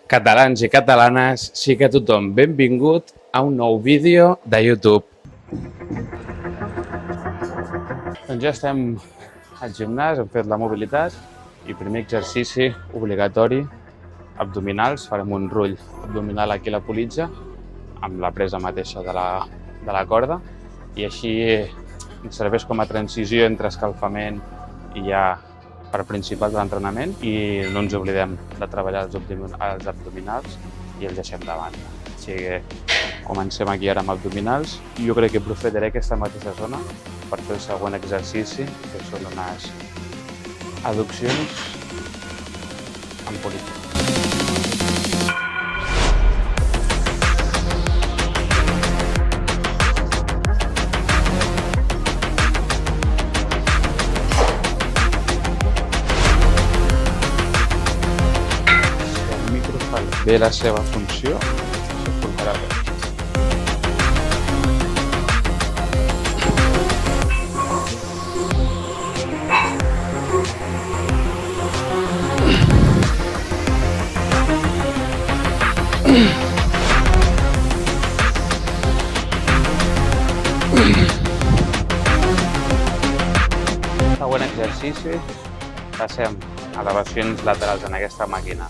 Catalans i catalanes, sigui tothom benvingut a un nou vídeo de YouTube. Doncs ja estem al gimnàs, hem fet la mobilitat i primer exercici obligatori, abdominals. Farem un rull abdominal aquí a la politja amb la presa mateixa de la corda i així ens serveix com a transició entre escalfament i ja per principal de l'entrenament i no ens oblidem de treballar els abdominals i els deixem de banda. Així que comencem aquí ara amb abdominals i jo crec que aprofitaré aquesta mateixa zona per fer el següent exercici, que són unes adduccions en politja. Bé la seva funció, això portarà bé. Següent exercici, passem a elevacions laterals en aquesta màquina.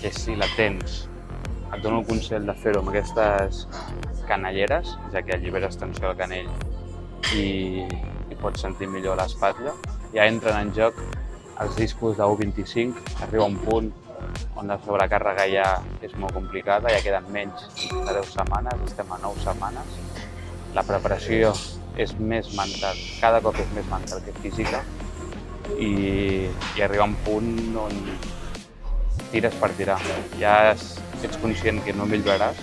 Que si la tens, et dono el consell de fer-ho amb aquestes canelleres, ja que alliberes tensió al canell i pots sentir millor l'espatlla. Ja entren en joc els discos de 1.25, arriba un punt on la sobrecàrrega ja és molt complicada, ja queden menys de 10 setmanes, estem a 9 setmanes. La preparació és més mental, cada cop és més mental que física i arriba un punt on tires per tirar. Ja ets conscient que no milloraràs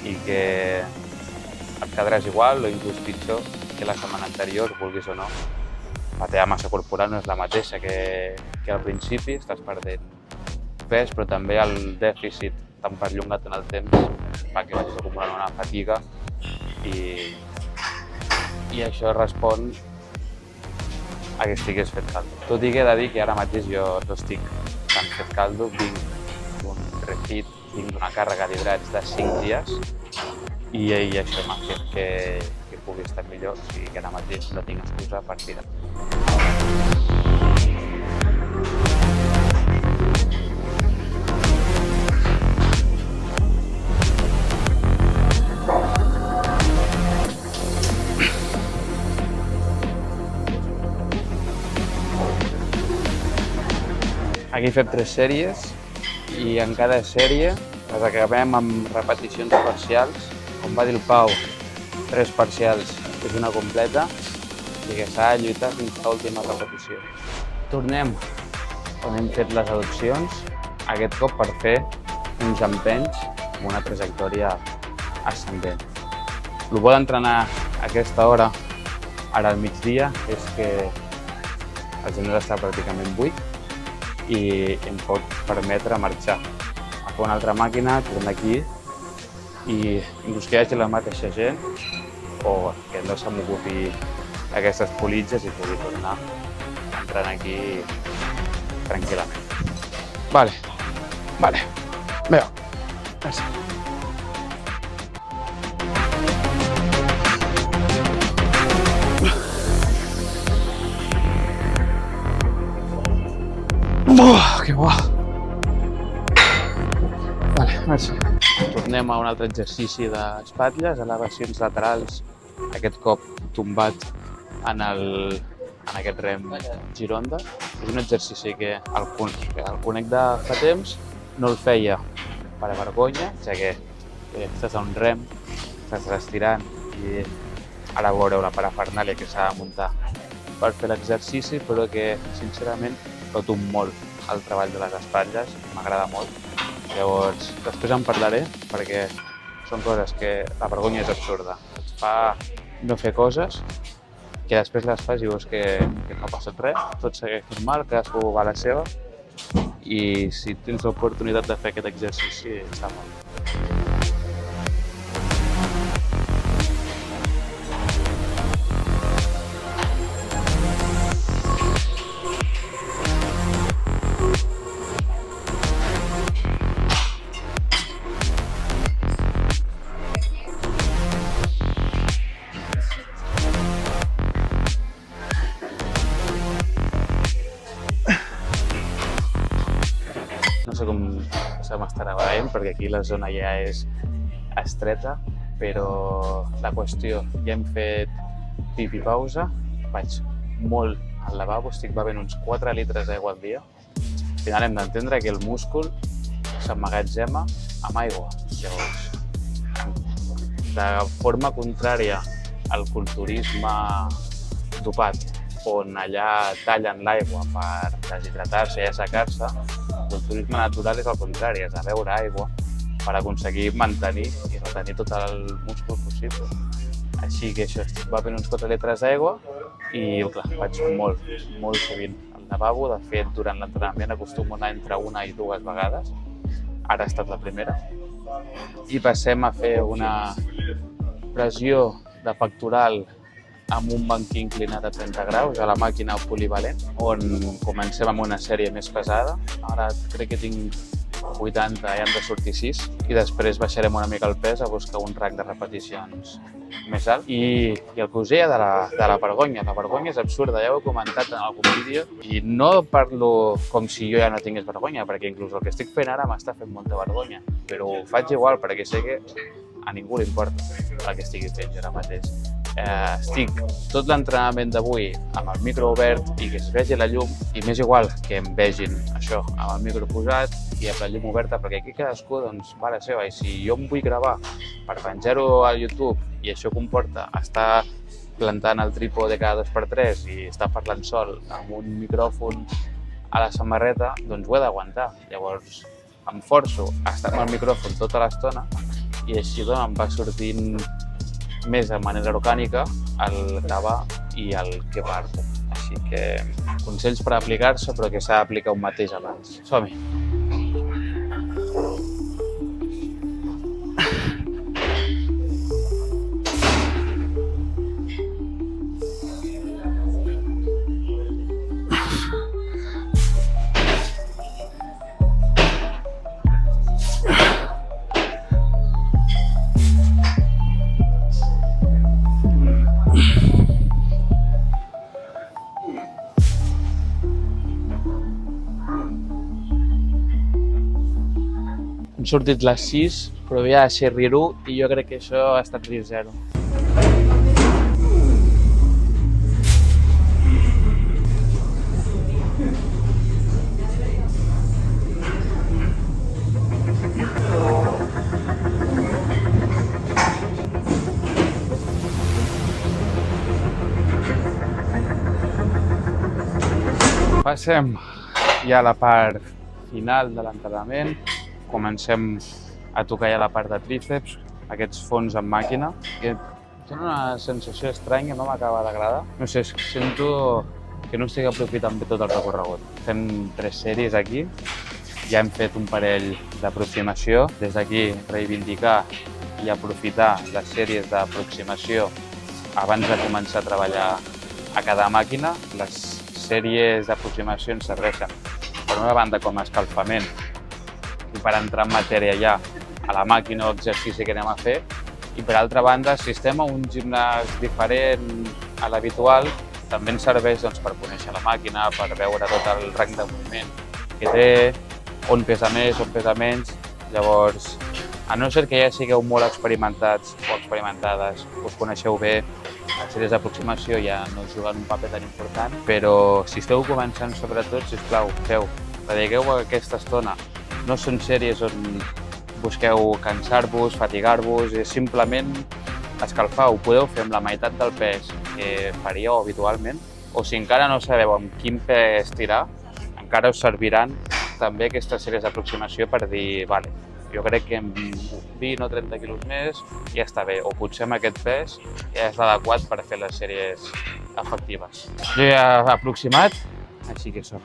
i que et quedaràs igual o inclús pitjor que la setmana anterior, vulguis o no. La teva massa corporal no és la mateixa que al principi, estàs perdent pes, però també el dèficit tan perllongat en el temps fa que vagis acumulant una fatiga i això respon a que estigués fet caldo. Tot i que he de dir que ara mateix jo no estic tan fet caldo, vinc d'un refit, vinc d'una càrrega d'hidrats de 5 dies i això m'ha fet que pugui estar millor, o sigui que ara mateix no tinc excusa per tirar. Aquí fem 3 sèries i en cada sèrie les acabem amb repeticions parcials. Com va dir el Pau, 3 parcials és una completa i que s'ha de lluitar fins a l'última repetició. Tornem on hem fet les adduccions, aquest cop per fer uns empenys amb una trajectòria ascendent. El bo d'entrenar a aquesta hora, ara al migdia, és que el gimnàs està pràcticament buit i em pot permetre marxar a fer una altra màquina, tornar aquí i inclús que hi hagi la mateixa gent o que no se m'ocupi aquestes politges i pugui tornar entrant aquí tranquil·lament. Vale. Veo. Gràcies. Que bo! Vale, merci. Tornem a un altre exercici d'espatlles, elevacions laterals, aquest cop tombat en aquest rem gironda. És un exercici que el conec de fa temps, no el feia per vergonya, ja que estàs a un rem, estàs estirant i ara veureu la parafernàlia que s'ha de muntar per fer l'exercici, però que sincerament noto molt el treball de les espatlles, m'agrada molt. Llavors, després en parlaré perquè són coses que la vergonya és absurda. Et fa no fer coses que després les fas i veus que no ha passat res, tot segueix normal, cadascú va a la seva i si tens l'oportunitat de fer aquest exercici està molt bé. sé com se m'estarà veient perquè aquí la zona ja és estreta, però la qüestió, ja hem fet pipi pausa, vaig molt al lavabo, estic bevent uns 4 litres d'aigua al dia. Al final hem d'entendre que el múscul s'emmagatzema amb aigua. Llavors, de forma contrària al culturisme dopat, on allà tallen l'aigua per deshidratar-se i assecar-se, el culturisme natural és el contrari, és de beure aigua per aconseguir mantenir i retenir tot el múscul possible. Així que això, estic bevent uns 4 litres d'aigua i clar, faig molt sovint al lavabo. De fet, durant l'entrenament acostumo a anar entre 1 i 2 vegades. Ara ha estat la primera. I passem a fer una pressió de pectoral amb un banquí inclinat a 30 graus a la màquina polivalent, on comencem amb una sèrie més pesada. Ara crec que tinc 80 i han de sortir 6, i després baixarem una mica el pes a buscar un rang de repeticions més alt. I el que us deia de la vergonya. La vergonya és absurda, ja ho he comentat en algun vídeo, i no parlo com si jo ja no tingués vergonya, perquè inclús el que estic fent ara m'està fent molta vergonya, però ho faig igual perquè sé que a ningú li importa el que estigui fent jo ara mateix. Estic tot l'entrenament d'avui amb el micro obert i que es vegi la llum, i m'és igual que em vegin això amb el micro posat i amb la llum oberta, perquè aquí cadascú va a la seva, i si jo em vull gravar per penjar-ho a YouTube i això comporta estar plantant el trípode cada 2x3 i estar parlant sol amb un micròfon a la samarreta, doncs ho he d'aguantar. Llavors em forço a estar amb el micròfon tota l'estona i així em va sortint més de manera orgànica el gravar i el que parlo. Així que consells per aplicar-se, però que s'ha d'aplicar un mateix abans. Som-hi! Han sortit les 6, però havia de ser RIR 1 i jo crec que això ha estat RIR 0. Passem ja a la part final de l'entrenament. Comencem a tocar ja la part de tríceps, aquests fons en màquina, que tenen una sensació estranya, no m'acaba d'agradar. No sé, sento que no estic aprofitant bé tot el recorregut. Fem 3 sèries aquí, ja hem fet un parell d'aproximació. Des d'aquí reivindicar i aprofitar les sèries d'aproximació abans de començar a treballar a cada màquina. Les sèries d'aproximació ens serveixen, per una banda, com a escalfament i per entrar en matèria ja a la màquina o exercici que anem a fer, i per altra banda, si estem a un gimnàs diferent a l'habitual, també ens serveix per conèixer la màquina, per veure tot el rang de moviment que té, on pesa més, on pesa menys. Llavors, a no ser que ja sigueu molt experimentats o experimentades, us coneixeu bé, les sèries d'aproximació ja no juguen un paper tan important, però si esteu començant, sobretot, sisplau, dediqueu aquesta estona. No són sèries on busqueu cansar-vos, fatigar-vos, és simplement escalfar. Ho podeu fer amb la meitat del pes que faríeu habitualment, o si encara no sabeu amb quin pes tirar, encara us serviran també aquestes sèries d'aproximació per dir, vale, jo crec que amb 20 o 30 quilos més ja està bé, o potser amb aquest pes ja és l'adequat per fer les sèries efectives. Jo ja he aproximat, així que som.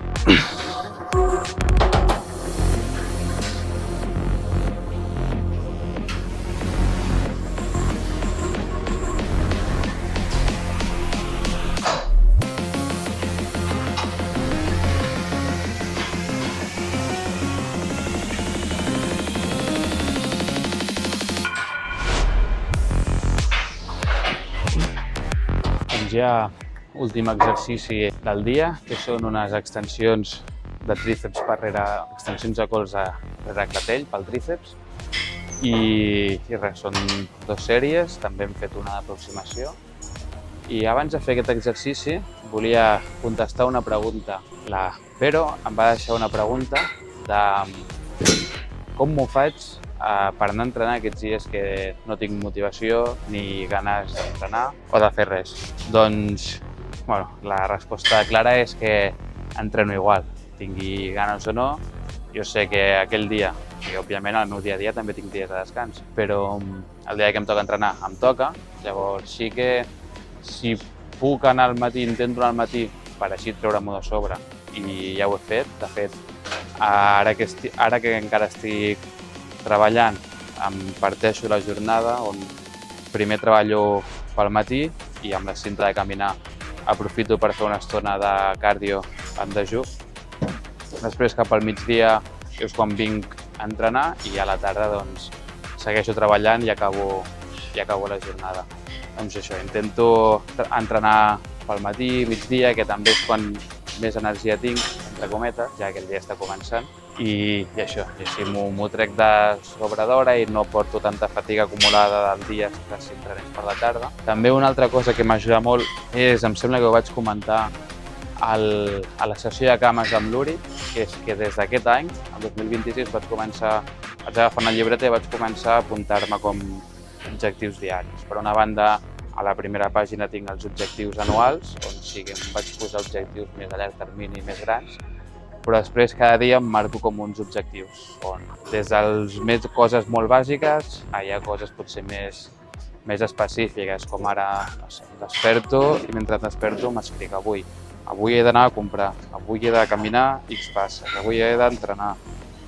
Ja últim exercici del dia, que són unes extensions de tríceps per rere, extensions de colze rere clatell pel tríceps. I res, són 2 sèries, també hem fet una d'aproximació. I abans de fer aquest exercici volia contestar una pregunta. La Vero em va deixar una pregunta de com m'ho faig per anar a entrenar aquests dies que no tinc motivació ni ganes d'entrenar o de fer res. Doncs, la resposta clara és que entreno igual, tingui ganes o no. Jo sé que aquell dia, i òbviament al meu dia a dia també tinc dies de descans, però el dia que em toca entrenar em toca, llavors sí que si puc anar al matí, intento anar al matí per així treure-m'ho de sobre i ja ho he fet. De fet, ara que encara estic treballant, em parteixo la jornada on primer treballo pel matí i amb la cinta de caminar aprofito per fer una estona de cardio en dejú. Després cap al migdia és quan vinc a entrenar i a la tarda doncs, segueixo treballant i acabo la jornada. Doncs això, intento entrenar pel matí, migdia, que també és quan més energia tinc, entre cometes, ja que el dia està començant. I això, i així m'ho trec de sobre d'hora i no porto tanta fatiga acumulada del dia si entrenem per la tarda. També una altra cosa que m'ajuda molt és, em sembla que ho vaig comentar a la sessió de cames amb l'Uri, que és que des d'aquest any, el 2026, vaig agafar una llibreta i vaig començar a apuntar-me com objectius diaris. Per una banda, a la primera pàgina tinc els objectius anuals, on sí que em vaig posar objectius més a llarg termini, més grans, però després cada dia em marco com uns objectius, on des de coses molt bàsiques hi ha coses potser més específiques, com ara, no sé, desperto i mentre desperto m'escric avui he d'anar a comprar, avui he de caminar X passes, avui he d'entrenar,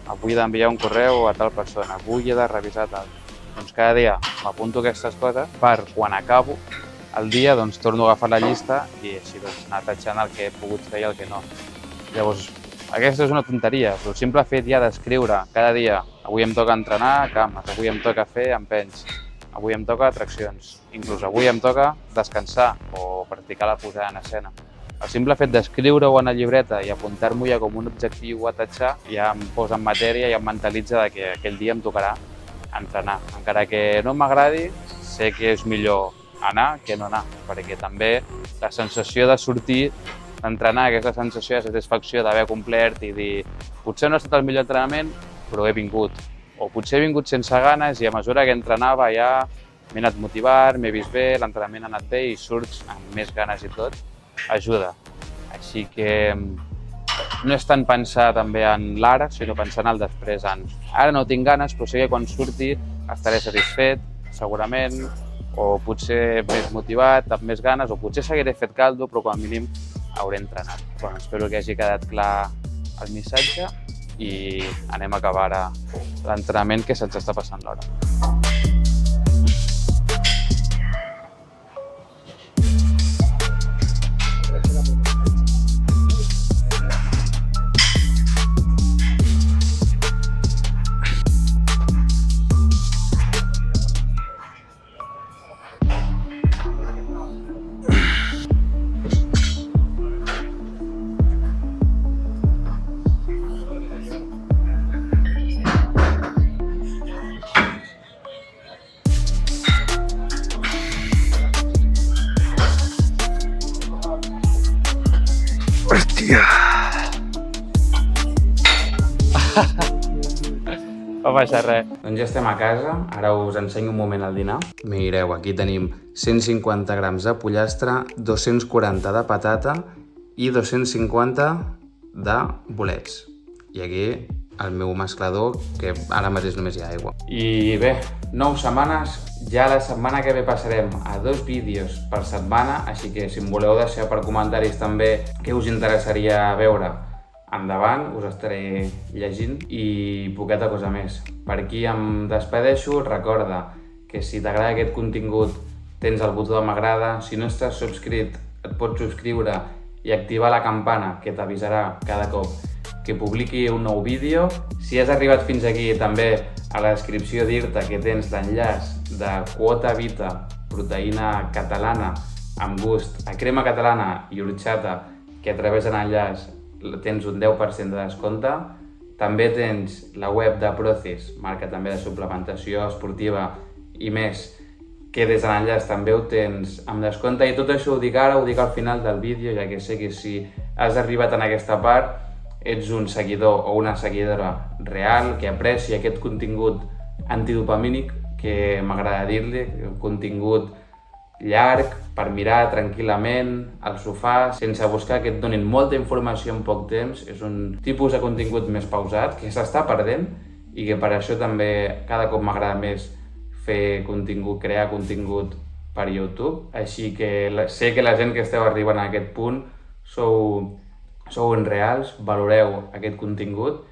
avui he d'enviar un correu a tal persona, avui he de revisar tal. Doncs cada dia m'apunto aquestes coses per quan acabo el dia doncs torno a agafar la llista i així doncs anar tatxant el que he pogut fer i el que no. Llavors, aquesta és una tonteria, però el simple fet ja d'escriure cada dia avui em toca entrenar cames, avui em toca fer empenys, avui em toca traccions, inclús avui em toca descansar o practicar la posada en escena. El simple fet d'escriure-ho en la llibreta i apuntar-m'ho ja com un objectiu a tatxar ja em posa en matèria i em mentalitza que aquell dia em tocarà entrenar. Encara que no m'agradi, sé que és millor anar que no anar, perquè també la sensació de sortir d'entrenar, aquesta sensació de satisfacció d'haver complert i dir potser no ha estat el millor entrenament, però he vingut. O potser he vingut sense ganes i a mesura que entrenava ja m'he anat motivant, m'he vist bé, l'entrenament ha anat bé i surts amb més ganes i tot, ajuda. Així que no és tant pensar també en l'ara, sinó pensar en el després. Ara no tinc ganes, però sé que quan surti estaré satisfet, segurament, o potser més motivat, amb més ganes, o potser seguiré fet caldo, però com a mínim hauré entrenat. Bueno, espero que hagi quedat clar el missatge i anem a acabar ara l'entrenament que se'ns està passant l'hora. Hòstia! No passa res. Doncs ja estem a casa, ara us ensenyo un moment el dinar. Mireu, aquí tenim 150 grams de pollastre, 240 de patata i 250 de bolets. I aquí el meu mesclador, que ara mateix només hi ha aigua. I bé, 9 setmanes, ja la setmana que ve passarem a 2 vídeos per setmana, així que si em voleu deixar per comentaris també què us interessaria veure, endavant, us estaré llegint i poqueta cosa més. Per aquí em despedeixo, recorda que si t'agrada aquest contingut tens el botó de m'agrada, si no estàs subscrit et pots subscriure i activar la campana que t'avisarà cada cop que publiqui un nou vídeo. Si has arribat fins aquí, també a la descripció dir-te que tens l'enllaç de Quota Vita, proteïna catalana amb gust a crema catalana i horchata, que a través de l'enllaç tens un 10% de descompte. També tens la web de Procis, marca també de suplementació esportiva i més, que des de l'enllaç també ho tens amb descompte, i tot això ho dic ara, ho dic al final del vídeo, ja que sé que si has arribat en aquesta part ets un seguidor o una seguidora real que aprecia aquest contingut antidopamínic, que m'agrada dir-li, un contingut llarg, per mirar tranquil·lament al sofà, sense buscar que et donin molta informació en poc temps. És un tipus de contingut més pausat, que s'està perdent, i que per això també cada cop m'agrada més fer contingut, crear contingut per YouTube. Així que sé que la gent que esteu arribant a aquest punt sou reals, valoreu aquest contingut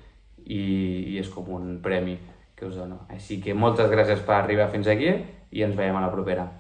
i és com un premi que us dono. Així que moltes gràcies per arribar fins aquí i ens veiem a la propera.